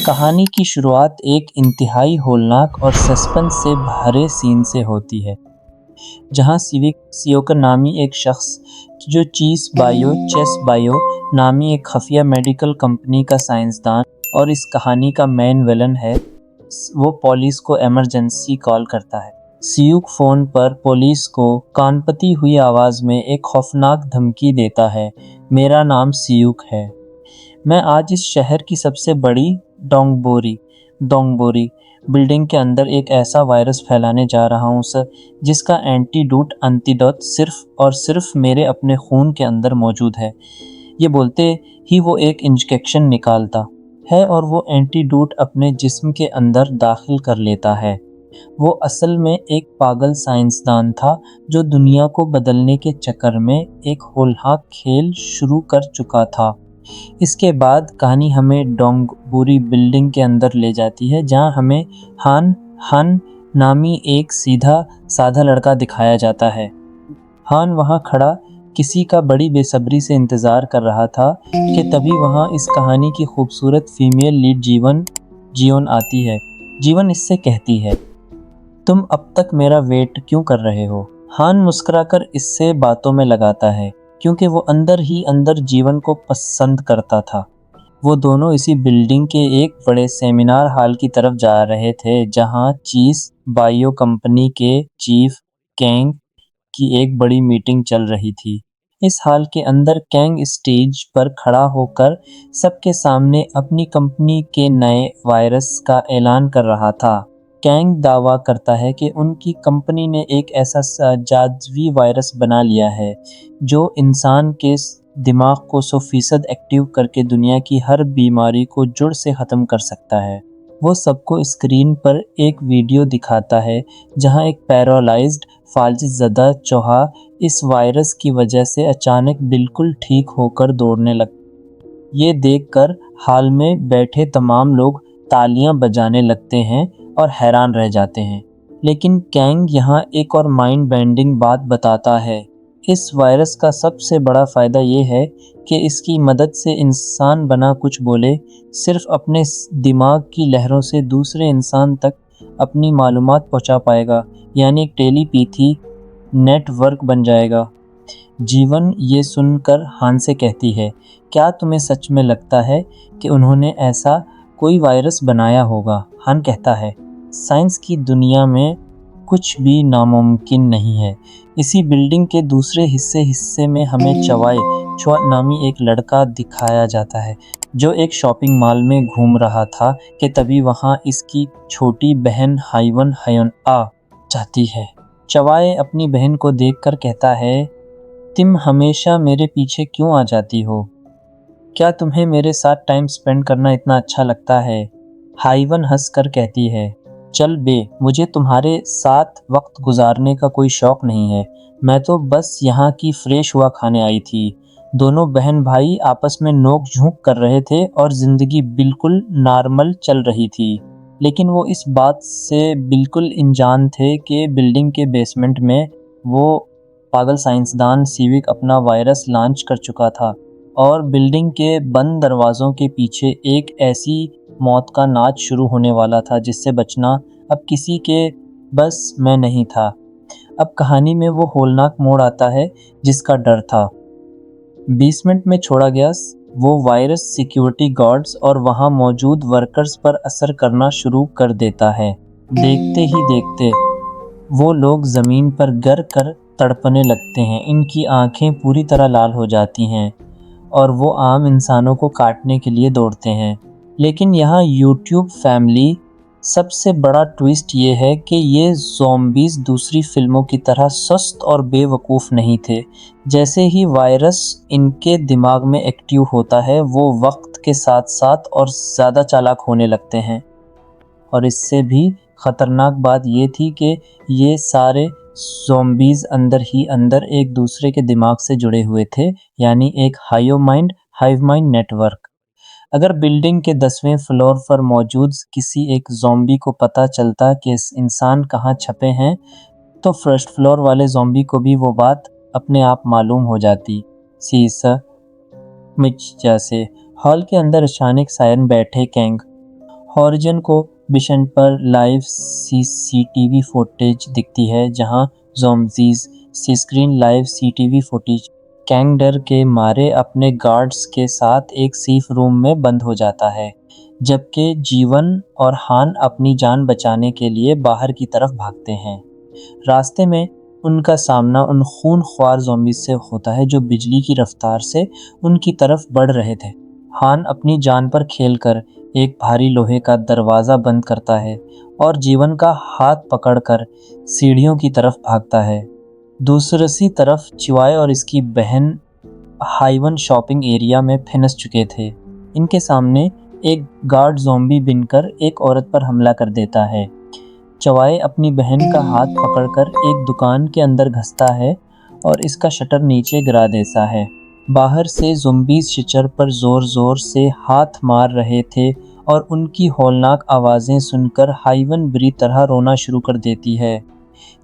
कहानी की शुरुआत एक इंतहाई होलनाक और सस्पेंस से भरे सीन से होती है, जहां सिविक सियोकर नामी एक शख्स जो चेस बायो नामी एक खुफिया मेडिकल कंपनी का साइंसदान और इस कहानी का मेन विलन है, वो पुलिस को इमरजेंसी कॉल करता है। सियुक फ़ोन पर पुलिस को कानपती हुई आवाज़ में एक खौफनाक धमकी देता है, मेरा नाम सियुक है। मैं आज इस शहर की सबसे बड़ी डोंगबोरी बिल्डिंग के अंदर एक ऐसा वायरस फैलाने जा रहा हूँ सर, जिसका एंटीडोट सिर्फ और सिर्फ मेरे अपने खून के अंदर मौजूद है। ये बोलते ही वो एक इंजेक्शन निकालता है और वो एंटीडोट अपने जिस्म के अंदर दाखिल कर लेता है। वो असल में एक पागल साइंसदान था जो दुनिया को बदलने के चक्कर में एक होलहाक खेल शुरू कर चुका था। इसके बाद कहानी हमें डोंगबुरी बिल्डिंग के अंदर ले जाती है, जहां हमें हान नामी एक सीधा साधा लड़का दिखाया जाता है। हान वहां खड़ा किसी का बड़ी बेसब्री से इंतज़ार कर रहा था कि तभी वहां इस कहानी की खूबसूरत फीमेल लीड जियोन आती है। जीवन इससे कहती है, तुम अब तक मेरा वेट क्यों कर रहे हो? हान मुस्कुराकर इससे बातों में लगाता है, क्योंकि वो अंदर ही अंदर जीवन को पसंद करता था। वो दोनों इसी बिल्डिंग के एक बड़े सेमिनार हॉल की तरफ जा रहे थे, जहां चीस बायो कंपनी के चीफ कैंग की एक बड़ी मीटिंग चल रही थी। इस हॉल के अंदर कैंग स्टेज पर खड़ा होकर सबके सामने अपनी कंपनी के नए वायरस का ऐलान कर रहा था। कैंग दावा करता है कि उनकी कंपनी ने एक ऐसा जादुई वायरस बना लिया है जो इंसान के दिमाग को 100% एक्टिव करके दुनिया की हर बीमारी को जड़ से ख़त्म कर सकता है। वो सबको स्क्रीन पर एक वीडियो दिखाता है जहां एक पैरालाइज्ड फाल्जज़दा चूहा इस वायरस की वजह से अचानक बिल्कुल ठीक होकर दौड़ने लग। ये देखकर हॉल में बैठे तमाम लोग तालियां बजाने लगते हैं और हैरान रह जाते हैं। लेकिन कैंग यहाँ एक और माइंड बेंडिंग बात बताता है। इस वायरस का सबसे बड़ा फ़ायदा ये है कि इसकी मदद से इंसान बना कुछ बोले सिर्फ अपने दिमाग की लहरों से दूसरे इंसान तक अपनी मालूमात पहुँचा पाएगा, यानी एक टेलीपैथी नेटवर्क बन जाएगा। जीवन ये सुनकर हान से कहती है, क्या तुम्हें सच में लगता है कि उन्होंने ऐसा कोई वायरस बनाया होगा? हान कहता है, साइंस की दुनिया में कुछ भी नामुमकिन नहीं है। इसी बिल्डिंग के दूसरे हिस्से में हमें चुआ नामी एक लड़का दिखाया जाता है जो एक शॉपिंग मॉल में घूम रहा था कि तभी वहां इसकी छोटी बहन हाइवन हयन आ जाती है। चवाए अपनी बहन को देखकर कहता है, तुम हमेशा मेरे पीछे क्यों आ जाती हो? क्या तुम्हें मेरे साथ टाइम स्पेंड करना इतना अच्छा लगता है? हाइवन हंसकर कहती है, चल बे, मुझे तुम्हारे साथ वक्त गुजारने का कोई शौक नहीं है। मैं तो बस यहाँ की फ्रेश हुआ खाने आई थी। दोनों बहन भाई आपस में नोक झोंक कर रहे थे और जिंदगी बिल्कुल नॉर्मल चल रही थी। लेकिन वो इस बात से बिल्कुल अनजान थे कि बिल्डिंग के बेसमेंट में वो पागल साइंसदान सिविक अपना वायरस लॉन्च कर चुका था और बिल्डिंग के बंद दरवाज़ों के पीछे एक ऐसी मौत का नाच शुरू होने वाला था जिससे बचना अब किसी के बस में नहीं था। अब कहानी में वो होलनाक मोड़ आता है जिसका डर था। बेसमेंट में छोड़ा गया वो वायरस सिक्योरिटी गार्ड्स और वहां मौजूद वर्कर्स पर असर करना शुरू कर देता है। देखते ही देखते वो लोग ज़मीन पर गिर कर तड़पने लगते हैं। इनकी आंखें पूरी तरह लाल हो जाती हैं और वो आम इंसानों को काटने के लिए दौड़ते हैं। लेकिन यहाँ यूट्यूब फैमिली सबसे बड़ा ट्विस्ट ये है कि ये ज़ॉम्बीज़ दूसरी फिल्मों की तरह सुस्त और बेवकूफ़ नहीं थे। जैसे ही वायरस इनके दिमाग में एक्टिव होता है, वो वक्त के साथ साथ और ज़्यादा चालाक होने लगते हैं। और इससे भी ख़तरनाक बात ये थी कि ये सारे ज़ॉम्बीज़ अंदर ही अंदर एक दूसरे के दिमाग से जुड़े हुए थे, यानी एक हाइव माइंड नेटवर्क। अगर बिल्डिंग के 10वें फ्लोर पर मौजूद किसी एक ज़ॉम्बी को पता चलता कि इस इंसान कहाँ छुपे हैं, तो फर्स्ट फ्लोर वाले ज़ॉम्बी को भी वो बात अपने आप मालूम हो जाती। सीसा मिर्जा से हॉल के अंदर अचानक सायरन बैठे कैंग हॉरिजन को बिशन पर लाइव सीसीटीवी फुटेज दिखती है जहां zombies screen live CCTV footage Kang डर के मारे अपने गार्ड्स के साथ एक सेफ रूम में बंद हो जाता है, जबकि जीवन और हान अपनी जान बचाने के लिए बाहर की तरफ भागते हैं। रास्ते में उनका सामना उन खूनख्वार ज़ॉम्बीज़ से होता है जो बिजली की रफ्तार से उनकी तरफ बढ़ रहे थे। हान अपनी जान पर खेलकर एक भारी लोहे का दरवाज़ा बंद करता है और जीवन का हाथ पकड़कर सीढ़ियों की तरफ भागता है। दूसरी तरफ चिवाय और इसकी बहन हाइवन शॉपिंग एरिया में फंस चुके थे। इनके सामने एक गार्ड ज़ॉम्बी बनकर एक औरत पर हमला कर देता है। चवाई अपनी बहन का हाथ पकड़कर एक दुकान के अंदर घुसता है और इसका शटर नीचे गिरा देता है। बाहर से ज़ॉम्बीज़ शिचर पर ज़ोर-ज़ोर से हाथ मार रहे थे और उनकी हौलनाक आवाज़ें सुनकर हाइवन बुरी तरह रोना शुरू कर देती है।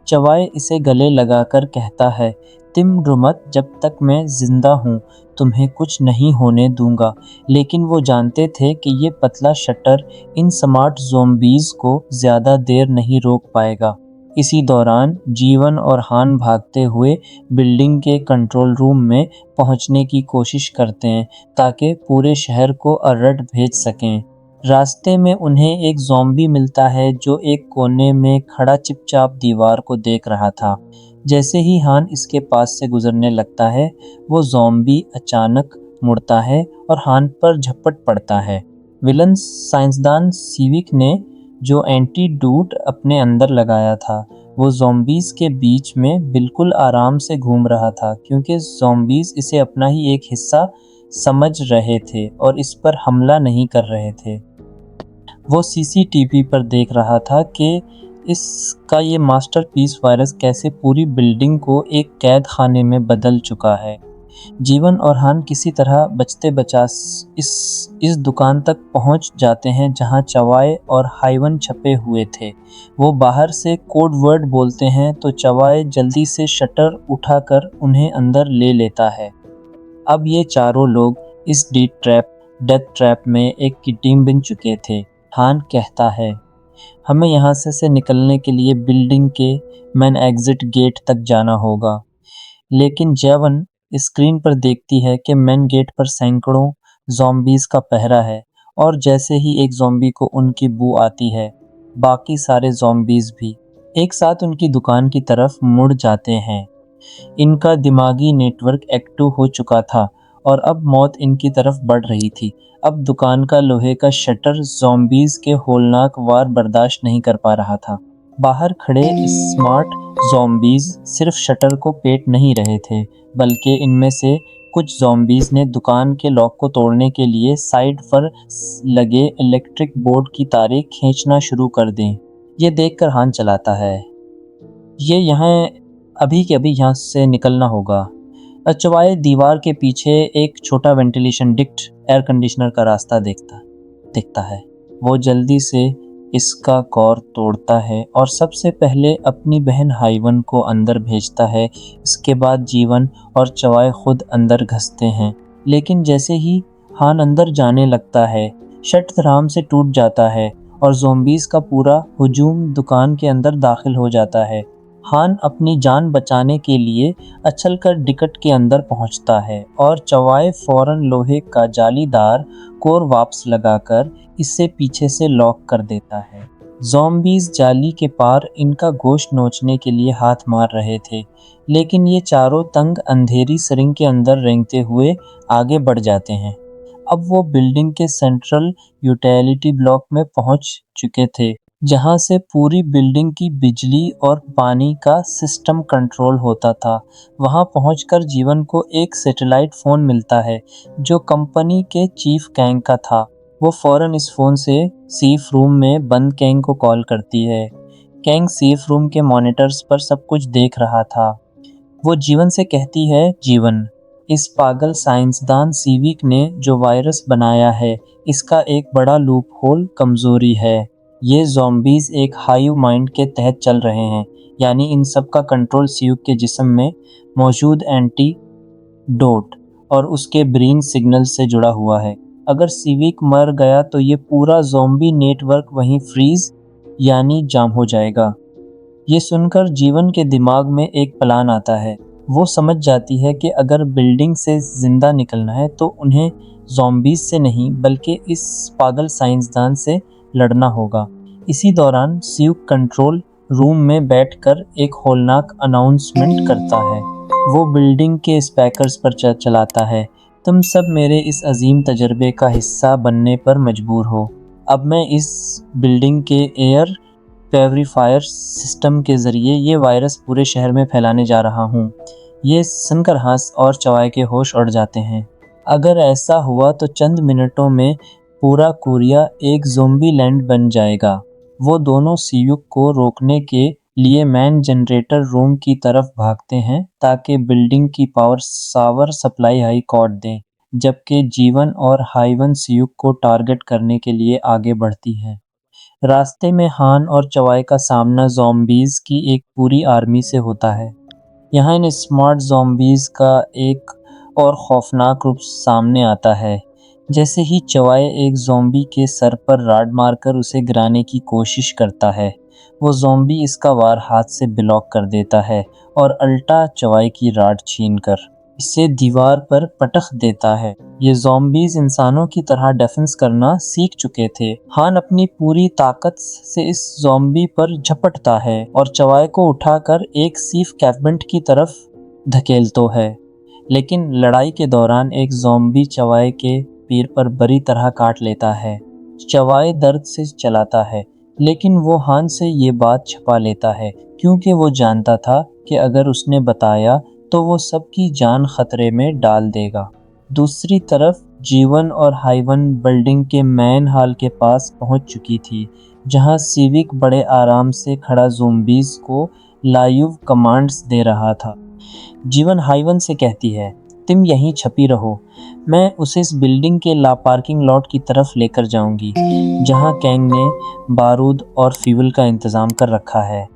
चवाई इसे गले लगाकर कहता है, तुम रो मत, जब तक मैं जिंदा हूँ तुम्हें कुछ नहीं होने दूंगा। लेकिन वो जानते थे कि ये पतला शटर इन स्मार्ट ज़ॉम्बीज़ को ज़्यादा देर नहीं रोक पाएगा। इसी दौरान जीवन और हान भागते हुए बिल्डिंग के कंट्रोल रूम में पहुंचने की कोशिश करते हैं ताकि पूरे शहर को अलर्ट भेज सकें। रास्ते में उन्हें एक ज़ॉम्बी मिलता है जो एक कोने में खड़ा चुपचाप दीवार को देख रहा था। जैसे ही हान इसके पास से गुजरने लगता है, वो ज़ॉम्बी अचानक मुड़ता है और हान पर झपट पड़ता है। विलन साइंसदान सिविक ने जो एंटीडोट अपने अंदर लगाया था, वो ज़ॉम्बीज़ के बीच में बिल्कुल आराम से घूम रहा था क्योंकि ज़ॉम्बीज़ इसे अपना ही एक हिस्सा समझ रहे थे और इस पर हमला नहीं कर रहे थे। वो सीसीटीवी पर देख रहा था कि इसका ये मास्टरपीस वायरस कैसे पूरी बिल्डिंग को एक कैद खाने में बदल चुका है। जीवन और हान किसी तरह बचते बचा इस दुकान तक पहुंच जाते हैं जहां चवाय और हाइवन छपे हुए थे। वो बाहर से कोड वर्ड बोलते हैं तो चवाय जल्दी से शटर उठाकर उन्हें अंदर ले लेता है। अब ये चारों लोग इस डेथ ट्रैप में एक की टीम बन चुके थे। हान कहता है, हमें यहाँ से निकलने के लिए बिल्डिंग के मेन एग्जिट गेट तक जाना होगा। लेकिन जेवन स्क्रीन पर देखती है कि मेन गेट पर सैकड़ों ज़ॉम्बीज़ का पहरा है और जैसे ही एक ज़ॉम्बी को उनकी बू आती है, बाकी सारे ज़ॉम्बीज़ भी एक साथ उनकी दुकान की तरफ मुड़ जाते हैं। इनका दिमागी नेटवर्क एक्टिव हो चुका था और अब मौत इनकी तरफ बढ़ रही थी। अब दुकान का लोहे का शटर ज़ॉम्बीज़ के होलनाक वार बर्दाश्त नहीं कर पा रहा था। बाहर खड़े स्मार्ट ज़ॉम्बीज़ सिर्फ शटर को पेट नहीं रहे थे, बल्कि इनमें से कुछ ज़ॉम्बीज़ ने दुकान के लॉक को तोड़ने के लिए साइड पर लगे इलेक्ट्रिक बोर्ड की तारें खींचना शुरू कर दी। ये देखकर हान चलाता है, ये यहाँ अभी के अभी यहाँ से निकलना होगा। चवाय दीवार के पीछे एक छोटा वेंटिलेशन डिक्ट एयर कंडीशनर का रास्ता दिखता है। वो जल्दी से इसका कॉर तोड़ता है और सबसे पहले अपनी बहन हाइवन को अंदर भेजता है। इसके बाद जीवन और चवाय खुद अंदर घुसते हैं, लेकिन जैसे ही हान अंदर जाने लगता है, शटर आराम से टूट जाता है और ज़ॉम्बीज़ का पूरा हुजूम दुकान के अंदर दाखिल हो जाता है। हान अपनी जान बचाने के लिए उछलकर डिकट के अंदर पहुंचता है और चवाय फौरन लोहे का जालीदार कोर वापस लगाकर इसे पीछे से लॉक कर देता है। ज़ॉम्बीज़ जाली के पार इनका गोश्त नोचने के लिए हाथ मार रहे थे, लेकिन ये चारों तंग अंधेरी सरिंग के अंदर रेंगते हुए आगे बढ़ जाते हैं। अब वो बिल्डिंग के सेंट्रल यूटिलिटी ब्लॉक में पहुंच चुके थे, जहां से पूरी बिल्डिंग की बिजली और पानी का सिस्टम कंट्रोल होता था। वहां पहुंचकर जीवन को एक सैटेलाइट फ़ोन मिलता है जो कंपनी के चीफ कैंग का था। वो फ़ौरन इस फ़ोन से सेफ रूम में बंद कैंग को कॉल करती है। कैंग सेफ रूम के मॉनिटर्स पर सब कुछ देख रहा था। वो जीवन से कहती है, जीवन, इस पागल साइंसदान सिविक ने जो वायरस बनाया है, इसका एक बड़ा लूप होल कमज़ोरी है। ये ज़ॉम्बीज़ एक हाइव माइंड के तहत चल रहे हैं, यानी इन सब का कंट्रोल सिविक के जिस्म में मौजूद एंटीडोट और उसके ब्रेन सिग्नल से जुड़ा हुआ है। अगर सिविक मर गया तो ये पूरा ज़ॉम्बी नेटवर्क वहीं फ्रीज़ यानी जाम हो जाएगा। ये सुनकर जीवन के दिमाग में एक प्लान आता है। वो समझ जाती है कि अगर बिल्डिंग से ज़िंदा निकलना है तो उन्हें ज़ॉम्बीज़ से नहीं बल्कि इस पागल साइंसदान से लड़ना होगा। इसी दौरान स्यूक कंट्रोल रूम में बैठकर एक होलनाक अनाउंसमेंट करता है। वो बिल्डिंग के स्पीकर्स पर चलाता है, तुम सब मेरे इस अजीम तजर्बे का हिस्सा बनने पर मजबूर हो। अब मैं इस बिल्डिंग के एयर प्यूरीफायर सिस्टम के ज़रिए ये वायरस पूरे शहर में फैलाने जा रहा हूँ। ये सुनकर हंस और चवाई के होश उड़ जाते हैं। अगर ऐसा हुआ तो चंद मिनटों में पूरा कोरिया एक ज़ोंबी लैंड बन जाएगा। वो दोनों सीयुक को रोकने के लिए मैन जनरेटर रूम की तरफ भागते हैं ताकि बिल्डिंग की पावर सप्लाई हाई कॉर्ड दें, जबकि जीवन और हाइवन सीयुक को टारगेट करने के लिए आगे बढ़ती हैं। रास्ते में हान और चवाई का सामना ज़ॉम्बीज़ की एक पूरी आर्मी से होता है। यहाँ इन स्मार्ट ज़ॉम्बीज़ का एक और खौफनाक रूप सामने आता है। जैसे ही चवाई एक ज़ॉम्बी के सर पर राड मारकर उसे गिराने की कोशिश करता है, वो ज़ॉम्बी इसका वार हाथ से ब्लॉक कर देता है और अल्टा चवाई की राड छीनकर इसे दीवार पर पटक देता है। ये ज़ॉम्बीज़ इंसानों की तरह डिफेंस करना सीख चुके थे। हान अपनी पूरी ताकत से इस ज़ॉम्बी पर झपटता है और चवाई को उठाकर एक सीफ कैबिनेट की तरफ धकेलता है। लेकिन लड़ाई के दौरान एक ज़ॉम्बी चवाई के पैर पर बुरी तरह काट लेता है। चवाई दर्द से चलाता है, लेकिन वो हान से ये बात छिपा लेता है क्योंकि वो जानता था कि अगर उसने बताया तो वो सबकी जान खतरे में डाल देगा। दूसरी तरफ जीवन और हाइवन बिल्डिंग के मेन हॉल के पास पहुंच चुकी थी, जहां सिविक बड़े आराम से खड़ा ज़ॉम्बीज़ को लाइव कमांड्स दे रहा था। जीवन हाइवन से कहती है, तुम यहीं छपी रहो, मैं उसे इस बिल्डिंग के पार्किंग लॉट की तरफ लेकर जाऊंगी, जहां कैंग ने बारूद और फ्यूल का इंतज़ाम कर रखा है।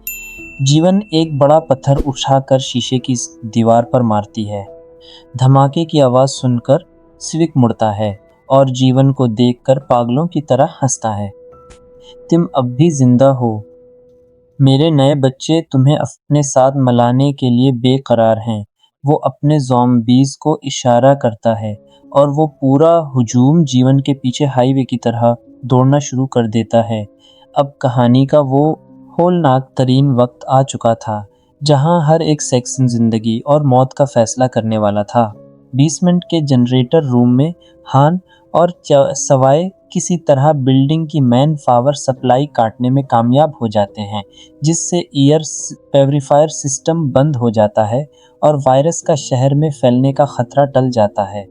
जीवन एक बड़ा पत्थर उठाकर शीशे की दीवार पर मारती है। धमाके की आवाज़ सुनकर सिविक मुड़ता है और जीवन को देखकर पागलों की तरह हंसता है। तुम अब भी जिंदा हो, मेरे नए बच्चे तुम्हें अपने साथ मिलाने के लिए बेकरार हैं। वो अपने ज़ॉम्बीज़ को इशारा करता है और वो पूरा हुजूम जीवन के पीछे हाईवे की तरह दौड़ना शुरू कर देता है। अब कहानी का वो होलनाक तरीन वक्त आ चुका था, जहां हर एक सेक्शन ज़िंदगी और मौत का फैसला करने वाला था। बेसमेंट के जनरेटर रूम में हान और सवाई किसी तरह बिल्डिंग की मैन पावर सप्लाई काटने में कामयाब हो जाते हैं, जिससे एयर प्यूरीफायर सिस्टम बंद हो जाता है और वायरस का शहर में फैलने का खतरा टल जाता है।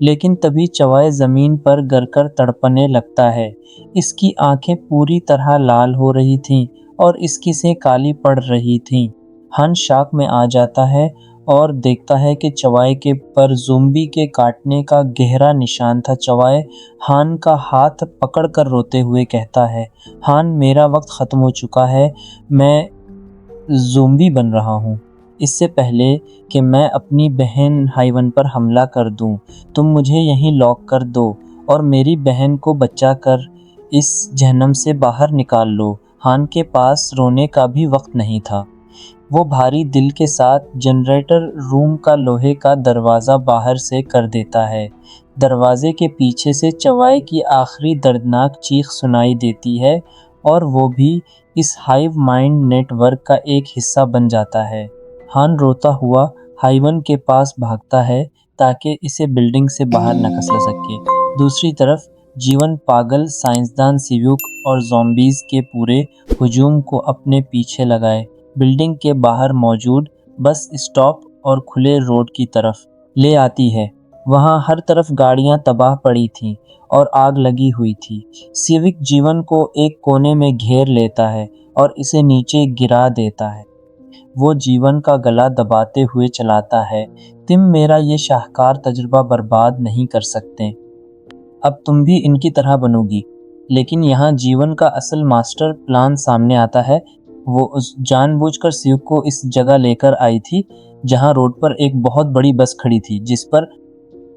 लेकिन तभी चवाई ज़मीन पर गिरकर तड़पने लगता है। इसकी आंखें पूरी तरह लाल हो रही थीं और इसकी से काली पड़ रही थीं। हन शॉक में आ जाता है और देखता है कि चवाई के पर ज़ोंबी के काटने का गहरा निशान था। चवाई हान का हाथ पकड़कर रोते हुए कहता है, हान मेरा वक्त ख़त्म हो चुका है, मैं ज़ोंबी बन रहा हूँ। इससे पहले कि मैं अपनी बहन हाइवन पर हमला कर दूँ, तुम मुझे यहीं लॉक कर दो और मेरी बहन को बचा कर इस जहन्नम से बाहर निकाल लो। हान के पास रोने का भी वक्त नहीं था। वो भारी दिल के साथ जनरेटर रूम का लोहे का दरवाज़ा बाहर से कर देता है। दरवाजे के पीछे से चवाई की आखिरी दर्दनाक चीख सुनाई देती है और वो भी इस हाइव माइंड नेटवर्क का एक हिस्सा बन जाता है। हान रोता हुआ हाइवन के पास भागता है ताकि इसे बिल्डिंग से बाहर न खसला सके। दूसरी तरफ जीवन पागल साइंसदान सिव्यूक और ज़ॉम्बीज़ के पूरे हुजूम को अपने पीछे लगाए बिल्डिंग के बाहर मौजूद बस स्टॉप और खुले रोड की तरफ ले आती है। वहाँ हर तरफ गाड़ियाँ तबाह पड़ी थीं और आग लगी हुई थी। सिविक जीवन को एक कोने में घेर लेता है और इसे नीचे गिरा देता है। वो जीवन का गला दबाते हुए चलाता है, तुम मेरा ये शाहकार तजुर्बा बर्बाद नहीं कर सकते, अब तुम भी इनकी तरह बनोगी। लेकिन यहाँ जीवन का असल मास्टर प्लान सामने आता है। वो उस जानबूझकर शिव को इस जगह लेकर आई थी जहाँ रोड पर एक बहुत बड़ी बस खड़ी थी, जिस पर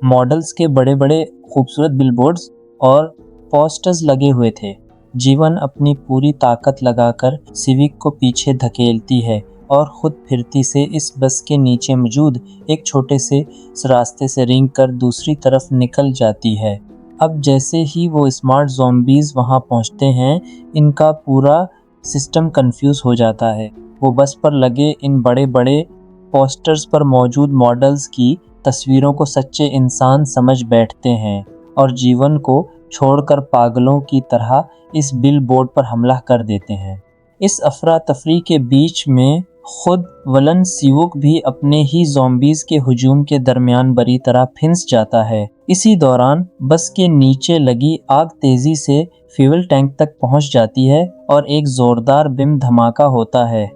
मॉडल्स के बड़े बड़े खूबसूरत बिलबोर्ड्स और पोस्टर्स लगे हुए थे। जीवन अपनी पूरी ताकत लगाकर सिविक को पीछे धकेलती है और खुद फिरती से इस बस के नीचे मौजूद एक छोटे से रास्ते से रेंग कर दूसरी तरफ निकल जाती है। अब जैसे ही वो स्मार्ट ज़ॉम्बीज़ वहाँ पहुँचते हैं, इनका पूरा सिस्टम कंफ्यूज हो जाता है। वो बस पर लगे इन बड़े बड़े पोस्टर्स पर मौजूद मॉडल्स की तस्वीरों को सच्चे इंसान समझ बैठते हैं और जीवन को छोड़कर पागलों की तरह इस बिल बोर्ड पर हमला कर देते हैं। इस अफरा तफरी के बीच में खुद वलन सिवुक भी अपने ही ज़ॉम्बीज़ के हुजूम के दरमियान बरी तरह फिंस जाता है। इसी दौरान बस के नीचे लगी आग तेज़ी से फ्यूल टैंक तक पहुंच जाती है और एक ज़ोरदार बिम धमाका होता है।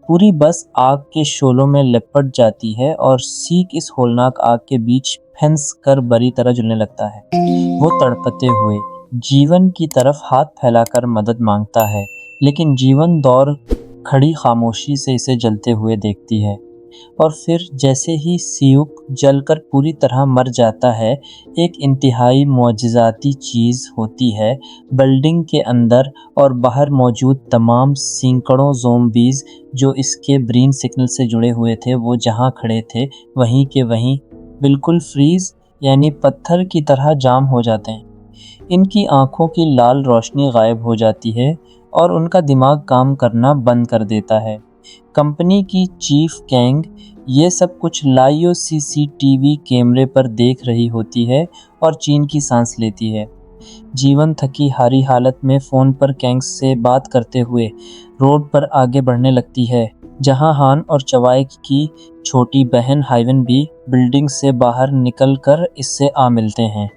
पूरी बस आग के शोलों में लिपट जाती है और सीक इस होलनाक आग के बीच फंस कर बरी तरह जलने लगता है। वो तड़पते हुए जीवन की तरफ हाथ फैलाकर मदद मांगता है, लेकिन जीवन दौड़ खड़ी खामोशी से इसे जलते हुए देखती है। और फिर जैसे ही सियुक जलकर पूरी तरह मर जाता है, एक इंतहाई मौजिज़ाती चीज़ होती है। बिल्डिंग के अंदर और बाहर मौजूद तमाम सैकड़ों ज़ॉम्बीज़ जो इसके ब्रेन सिग्नल से जुड़े हुए थे, वो जहाँ खड़े थे वहीं के वहीं बिल्कुल फ्रीज़ यानी पत्थर की तरह जाम हो जाते हैं। इनकी आँखों की लाल रोशनी गायब हो जाती है और उनका दिमाग काम करना बंद कर देता है। कंपनी की चीफ कैंग ये सब कुछ लाइव सीसीटीवी कैमरे पर देख रही होती है और चैन की सांस लेती है। जीवन थकी हारी हालत में फ़ोन पर कैंग से बात करते हुए रोड पर आगे बढ़ने लगती है, जहां हान और चवाई की छोटी बहन हाइवन भी बिल्डिंग से बाहर निकलकर इससे आ मिलते हैं।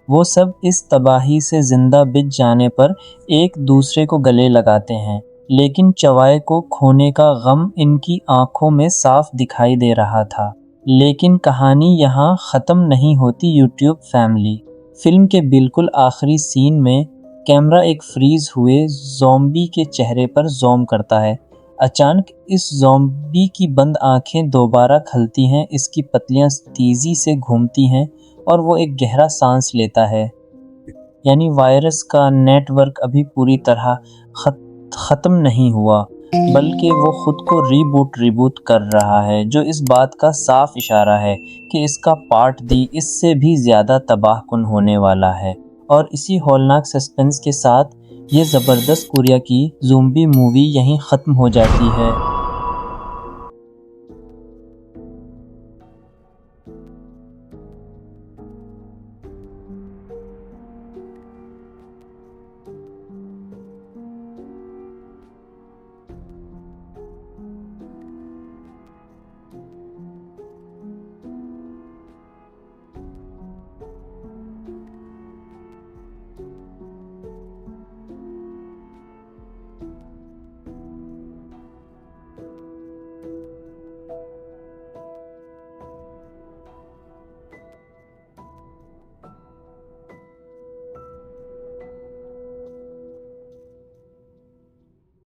वो सब इस तबाही से जिंदा बिच जाने पर एक दूसरे को गले लगाते हैं, लेकिन चवाई को खोने का गम इनकी आंखों में साफ दिखाई दे रहा था। लेकिन कहानी यहाँ ख़त्म नहीं होती यूट्यूब फैमिली। फिल्म के बिल्कुल आखिरी सीन में कैमरा एक फ्रीज हुए ज़ॉम्बी के चेहरे पर ज़ूम करता है। अचानक इस ज़ॉम्बी की बंद आंखें दोबारा खुलती हैं, इसकी पतलियाँ तेज़ी से घूमती हैं और वो एक गहरा सांस लेता है। यानी वायरस का नेटवर्क अभी पूरी तरह ख़त्म नहीं हुआ, बल्कि वो ख़ुद को रिबूट कर रहा है, जो इस बात का साफ इशारा है कि इसका पार्ट डी इससे भी ज़्यादा तबाहकुन होने वाला है। और इसी हौलनाक सस्पेंस के साथ ये ज़बरदस्त कोरिया की ज़ॉम्बी मूवी यहीं ख़त्म हो जाती है।